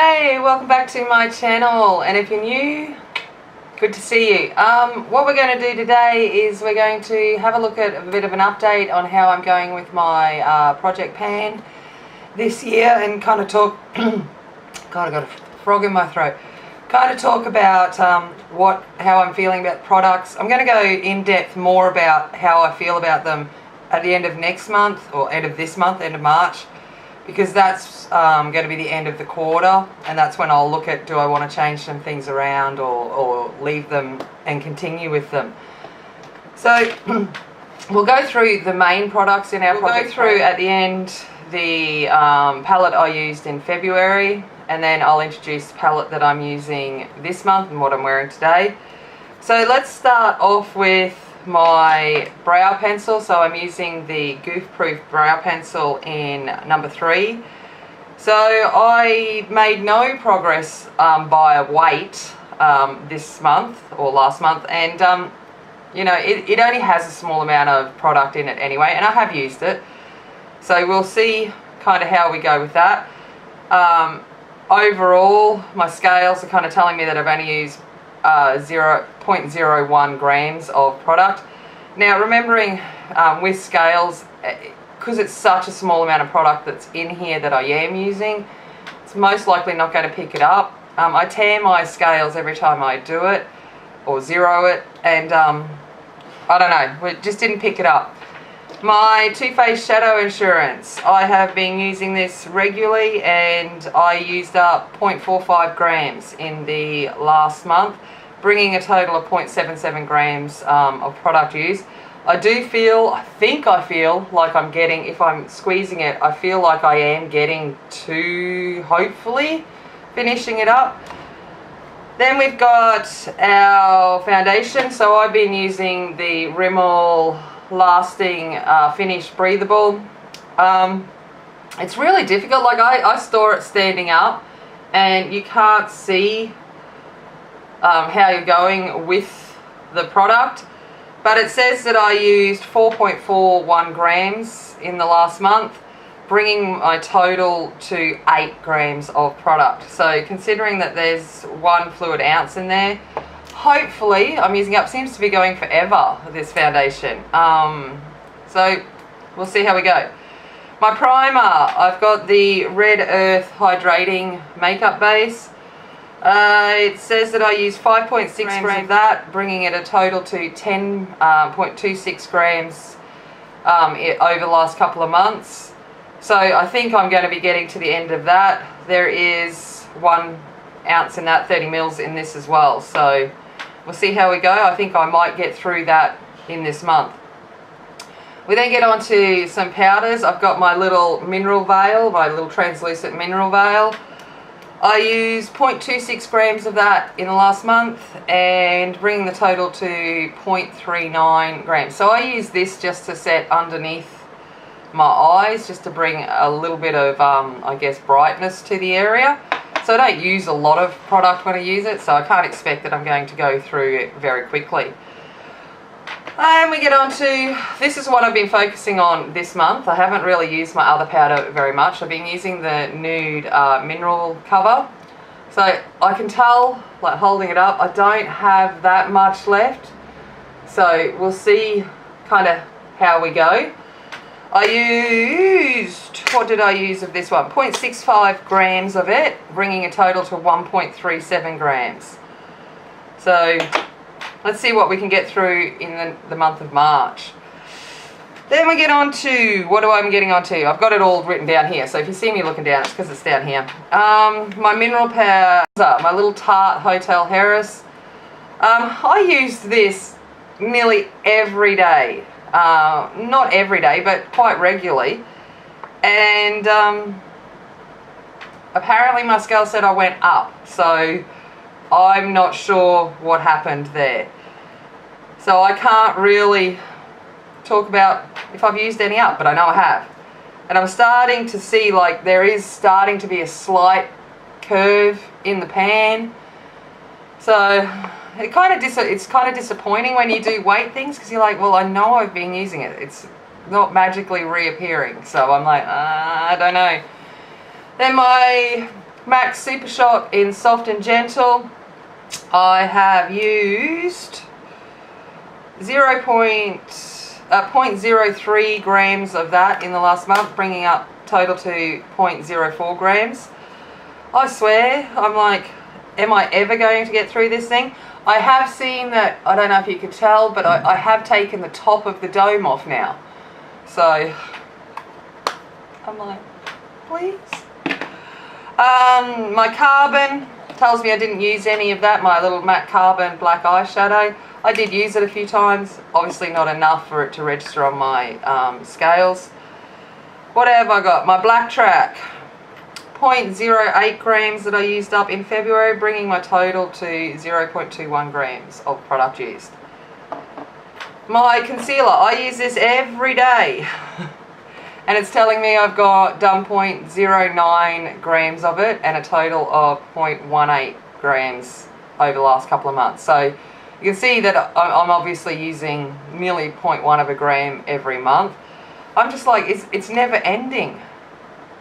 Hey, welcome back to my channel, and if you're new, good to see you. What we're going to do today is we're going to have a look at a bit of an update on how I'm going with my project pan this year, and kind of talk God, I got a frog in my throat. Kind of talk about how I'm feeling about products. I'm going to go in depth more about how I feel about them at the end of next month, or end of this month, end of March, because that's going to be the end of the quarter, and that's when I'll look at, do I want to change some things around or leave them and continue with them. So we'll go through the main products in our project. Go through at the end the palette I used in February, and then I'll introduce the palette that I'm using this month and what I'm wearing today. So let's start off with my brow pencil. So I'm using the Goof Proof brow pencil in number 3. So I made no progress by weight this month or last month, and you know, it only has a small amount of product in it anyway, and I have used it, so we'll see kind of how we go with that. Overall, my scales are kind of telling me that I've only used 0.01 grams of product. Now, remembering with scales, because it's such a small amount of product that's in here that I am using, it's most likely not going to pick it up. I tear my scales every time I do it or zero it, and I don't know, it just didn't pick it up. My Too Faced Shadow Insurance, I have been using this regularly, and I used up 0.45 grams in the last month, bringing a total of 0.77 grams of product use. I think I feel like I'm getting, if I'm squeezing it, I feel like I am getting to, hopefully, finishing it up. Then we've got our foundation. So I've been using the Rimmel Lasting Finish Breathable. It's really difficult. Like I store it standing up, and you can't see how you're going with the product, but it says that I used 4.41 grams in the last month, bringing my total to 8 grams of product. So considering that there's 1 fluid ounce in there, hopefully I'm using up, seems to be going forever, this foundation. So we'll see how we go. My primer, I've got the Red Earth Hydrating Makeup Base. It says that I use 5.6 grams of that, bringing it a total to 10.26 grams over the last couple of months. So I think I'm going to be getting to the end of that. There is 1 ounce in that, 30 mils in this as well. So we'll see how we go. I think I might get through that in this month. We then get on to some powders. I've got my little mineral veil, my little translucent mineral veil. I used 0.26 grams of that in the last month, and bringing the total to 0.39 grams. So I use this just to set underneath my eyes, just to bring a little bit of, I guess, brightness to the area. So I don't use a lot of product when I use it, so I can't expect that I'm going to go through it very quickly. And we get on to, this is what I've been focusing on this month. I haven't really used my other powder very much. I've been using the Nude Mineral Cover. So I can tell, like holding it up, I don't have that much left. So we'll see kind of how we go. I used, what did I use of this one? 0.65 grams of it, bringing a total to 1.37 grams. So let's see what we can get through in the month of March. Then we get on to, what am I getting on to? I've got it all written down here, so if you see me looking down, it's because it's down here. My mineral powder, my little Tarte Hotel Harris. I used this nearly every day. Not every day, but quite regularly. And apparently my scale said I went up, so I'm not sure what happened there. So I can't really talk about if I've used any up, but I know I have. And I'm starting to see, like, there is starting to be a slight curve in the pan. So it's kind of disappointing when you do weight things, because you're like, well, I know I've been using it. It's not magically reappearing. So I'm like, I don't know. Then my MAC Super Shock in Soft and Gentle. I have used 0.03 grams of that in the last month, bringing up total to 0.04 grams. I swear, I'm like, am I ever going to get through this thing? I have seen that, I don't know if you could tell, but I have taken the top of the dome off now. So, I'm like, please? My Carbon tells me I didn't use any of that, my little matte Carbon black eyeshadow. I did use it a few times, obviously not enough for it to register on my scales. What have I got? My Black Track, 0.08 grams that I used up in February, bringing my total to 0.21 grams of product used. My concealer, I use this every day. And it's telling me I've done 0.09 grams of it and a total of 0.18 grams over the last couple of months. So you can see that I'm obviously using nearly 0.1 of a gram every month. I'm just like, it's never ending.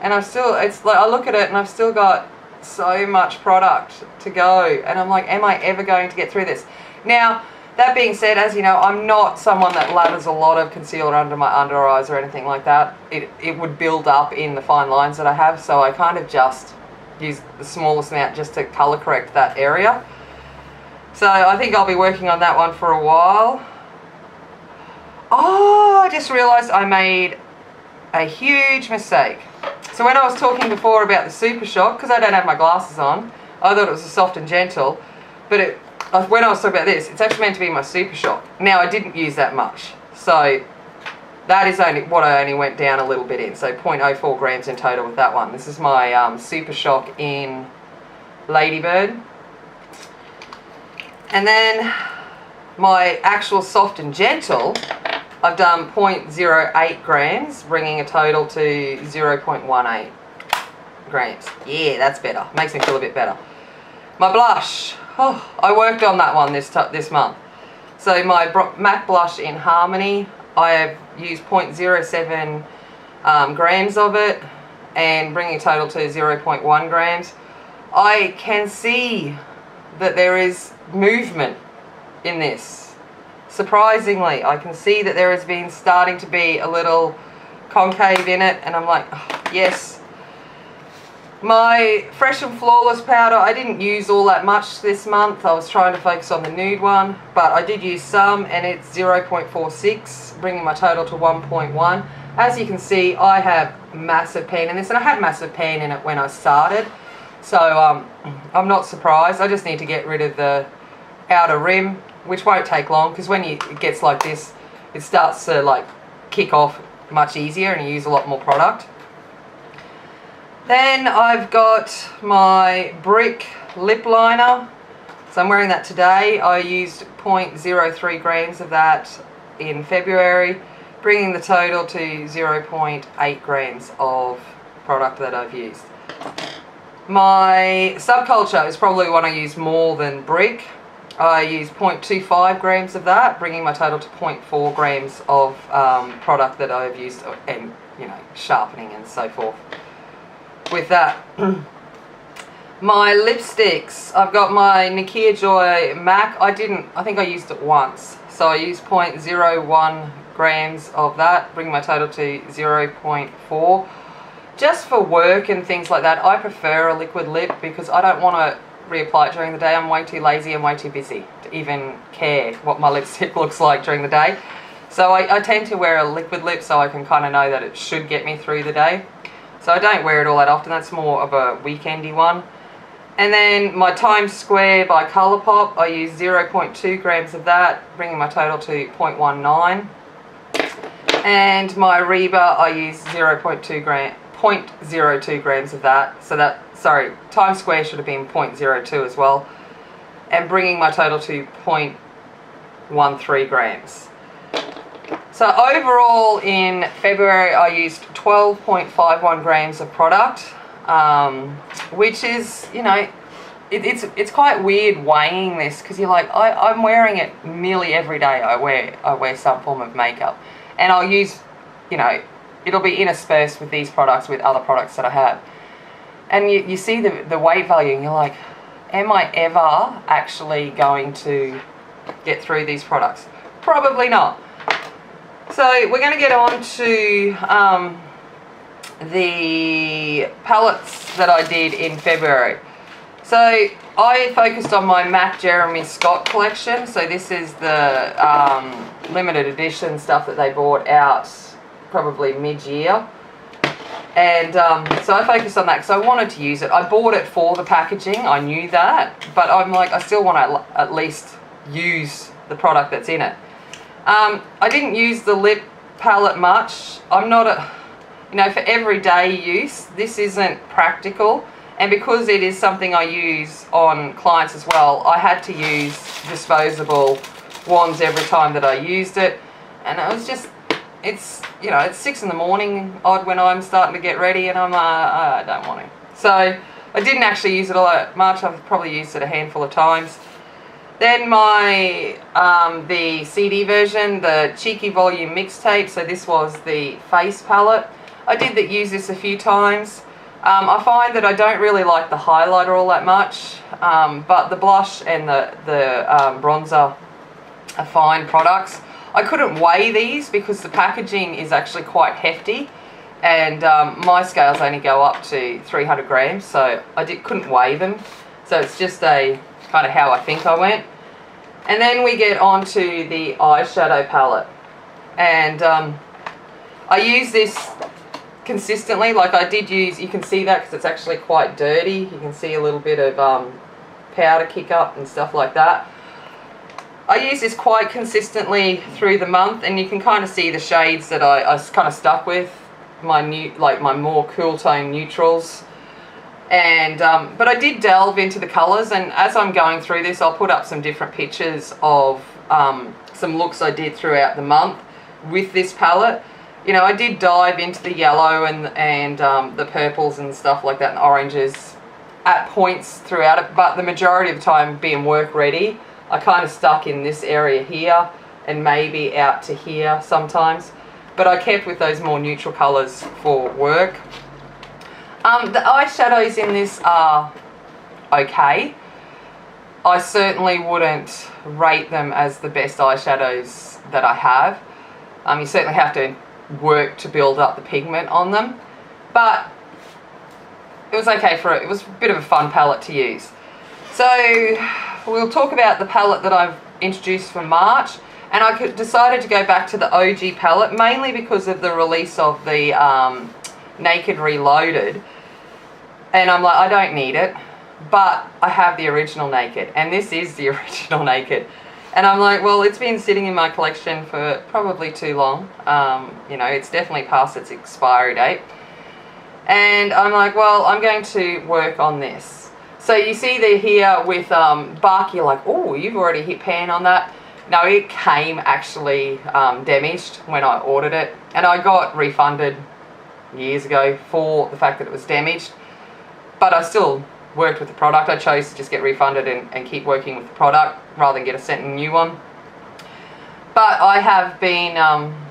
And it's like, I look at it and I've still got so much product to go. And I'm like, am I ever going to get through this? Now, that being said, as you know, I'm not someone that lathers a lot of concealer under my under eyes or anything like that. It would build up in the fine lines that I have, so I kind of just use the smallest amount just to colour correct that area. So I think I'll be working on that one for a while. Oh, I just realised I made a huge mistake. So when I was talking before about the Super Shock, because I don't have my glasses on, I thought it was a Soft and Gentle, but when I was talking about this, it's actually meant to be my Super Shock. Now, I didn't use that much, so that is only what I only went down a little bit in, so 0.04 grams in total with that one. This is my Super Shock in Ladybird. And then my actual Soft and Gentle, I've done 0.08 grams, bringing a total to 0.18 grams. Yeah, that's better. Makes me feel a bit better. My blush. Oh, I worked on that one this month. So my MAC blush in Harmony, I have used 0.07 grams of it and bringing a total to 0.1 grams. I can see that there is movement in this. Surprisingly, I can see that there has been starting to be a little concave in it, and I'm like, oh, yes. My Fresh and Flawless powder, I didn't use all that much this month. I was trying to focus on the nude one, but I did use some, and it's 0.46, bringing my total to 1.1. As you can see, I have massive pan in this, and I had massive pan in it when I started, so I'm not surprised. I just need to get rid of the outer rim, which won't take long, because when it gets like this, it starts to like kick off much easier and you use a lot more product. Then I've got my Brick lip liner. So I'm wearing that today. I used 0.03 grams of that in February, bringing the total to 0.8 grams of product that I've used. My Subculture is probably one I use more than Brick. I use 0.25 grams of that, bringing my total to 0.4 grams of product that I've used, and sharpening and so forth. With that, my lipsticks, I've got my Nakia Joy MAC. I think I used it once, so I used 0.01 grams of that, bringing my total to 0.4. Just for work and things like that, I prefer a liquid lip because I don't want to reapply it during the day. I'm way too lazy and way too busy to even care what my lipstick looks like during the day. So I tend to wear a liquid lip so I can kind of know that it should get me through the day. So I don't wear it all that often. That's more of a weekendy one. And then my Times Square by Colourpop, I use 0.2 grams of that, bringing my total to 0.19. And my Reba, I use 0.02 grams of that. So Times Square should have been 0.02 as well. And bringing my total to 0.13 grams. So overall in February I used 12.51 grams of product, which is, it's quite weird weighing this because you're like, I'm wearing it nearly every day. I wear some form of makeup, and I'll use, it'll be interspersed with these products with other products that I have. And you see the weight value and you're like, am I ever actually going to get through these products? Probably not. So we're going to get on to the palettes that I did in February. So I focused on my MAC Jeremy Scott collection. So this is the limited edition stuff that they brought out probably mid-year. And so I focused on that because I wanted to use it. I bought it for the packaging, I knew that, but I'm like, I still want to at least use the product that's in it. I didn't use the lip palette much. I'm not a, you know, for everyday use, this isn't practical. And because it is something I use on clients as well, I had to use disposable wands every time that I used it. And it was just, it's, you know, it's 6 in the morning odd when I'm starting to get ready and I'm I don't want to. So I didn't actually use it all that much. I've probably used it a handful of times. Then my the CD version, the Cheeky Volume Mixtape. So this was the face palette. I did use this a few times. I find that I don't really like the highlighter all that much, but the blush and the bronzer are fine products. I couldn't weigh these because the packaging is actually quite hefty, and my scales only go up to 300 grams, so I couldn't weigh them. So it's just a kind of how I think I went. And then we get on to the eyeshadow palette, and I use this consistently. Like I did use, you can see that because it's actually quite dirty. You can see a little bit of powder kick up and stuff like that. I use this quite consistently through the month, and you can kind of see the shades that I kind of stuck with, my my more cool tone neutrals. And but I did delve into the colours, and as I'm going through this, I'll put up some different pictures of some looks I did throughout the month with this palette. You know, I did dive into the yellow and the purples and stuff like that, and oranges at points throughout it, but the majority of the time being work ready, I kind of stuck in this area here and maybe out to here sometimes, but I kept with those more neutral colours for work. The eyeshadows in this are okay. I certainly wouldn't rate them as the best eyeshadows that I have. You certainly have to work to build up the pigment on them, but it was okay it was a bit of a fun palette to use. So we'll talk about the palette that I've introduced for March, and I decided to go back to the OG palette mainly because of the release of the Naked Reloaded, and I'm like, I don't need it, but I have the original Naked, and this is the original Naked. And I'm like, well, it's been sitting in my collection for probably too long. You know, it's definitely past its expiry date. And I'm like, well, I'm going to work on this. So you see there here with Bark, you're like, oh, you've already hit pan on that. No, it came actually damaged when I ordered it. And I got refunded years ago for the fact that it was damaged. But I still worked with the product. I chose to just get refunded and keep working with the product rather than get sent a new one. But I have been,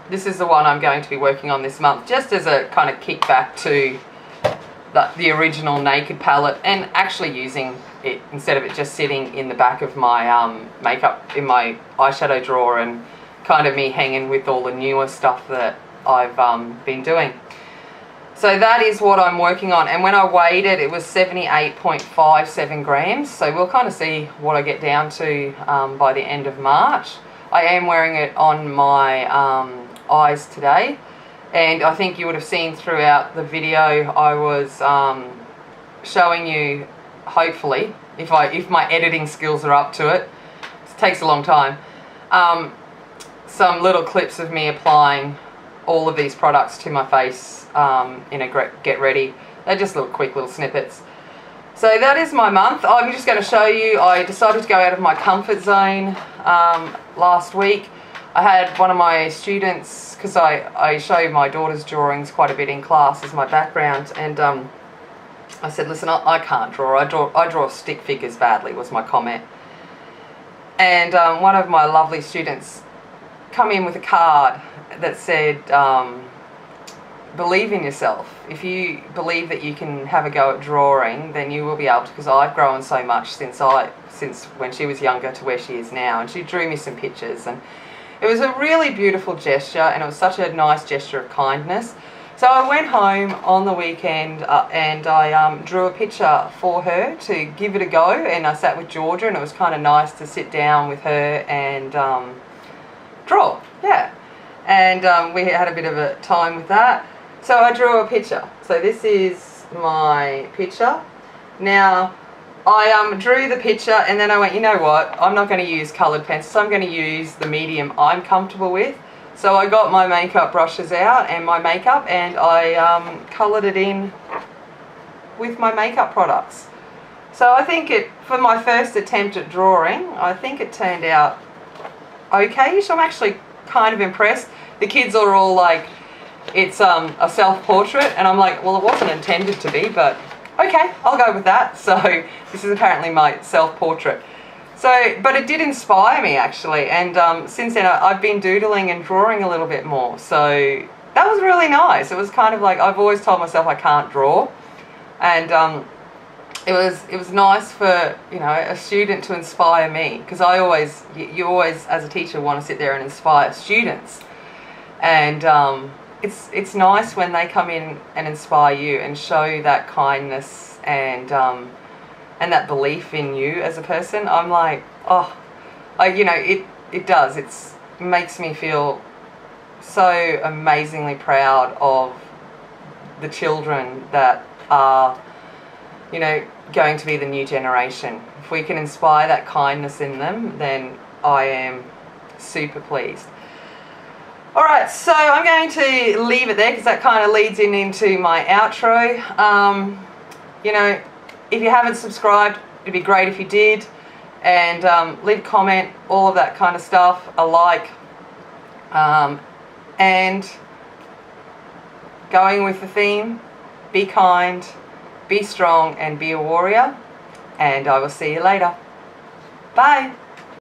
this is the one I'm going to be working on this month, just as a kind of kickback to the original Naked palette, and actually using it instead of it just sitting in the back of my makeup, in my eyeshadow drawer, and kind of me hanging with all the newer stuff that I've been doing. So that is what I'm working on, and when I weighed it, it was 78.57 grams, so we'll kind of see what I get down to by the end of March. I am wearing it on my eyes today, and I think you would have seen throughout the video I was showing you, hopefully, if my editing skills are up to it, it takes a long time, some little clips of me applying all of these products to my face in a get ready. They're just little quick little snippets. So that is my month. I'm just going to show you, I decided to go out of my comfort zone last week. I had one of my students, because I show my daughter's drawings quite a bit in class as my background, and I said, listen, I can't draw. I draw stick figures badly, was my comment. And one of my lovely students come in with a card that said, believe in yourself. If you believe that you can have a go at drawing, then you will be able to, because I've grown so much since when she was younger to where she is now. And she drew me some pictures, and it was a really beautiful gesture, and it was such a nice gesture of kindness. So I went home on the weekend and I drew a picture for her to give it a go, and I sat with Georgia, and it was kind of nice to sit down with her and draw, yeah. And we had a bit of a time with that. So I drew a picture. So this is my picture. Now, I drew the picture, and then I went, you know what, I'm not going to use coloured pencils, I'm going to use the medium I'm comfortable with. So I got my makeup brushes out and my makeup, and I coloured it in with my makeup products. So I think for my first attempt at drawing, I think it turned out okay. So I'm actually kind of impressed. The kids are all like, it's a self-portrait, and I'm like, well, it wasn't intended to be, but okay, I'll go with that. So this is apparently my self-portrait. So, but it did inspire me actually, and since then I've been doodling and drawing a little bit more. So that was really nice. It was kind of like, I've always told myself I can't draw, and it was nice for, you know, a student to inspire me, because you always as a teacher want to sit there and inspire students, and it's nice when they come in and inspire you and show that kindness and that belief in you as a person. I'm like, oh, you know, it does. It makes me feel so amazingly proud of the children that are, you know, going to be the new generation. If we can inspire that kindness in them, then I am super pleased. Alright, so I'm going to leave it there, because that kind of leads into my outro. You know, if you haven't subscribed, it'd be great if you did, and leave a comment, all of that kind of stuff, a like, and going with the theme, be kind, be strong, and be a warrior, and I will see you later. Bye.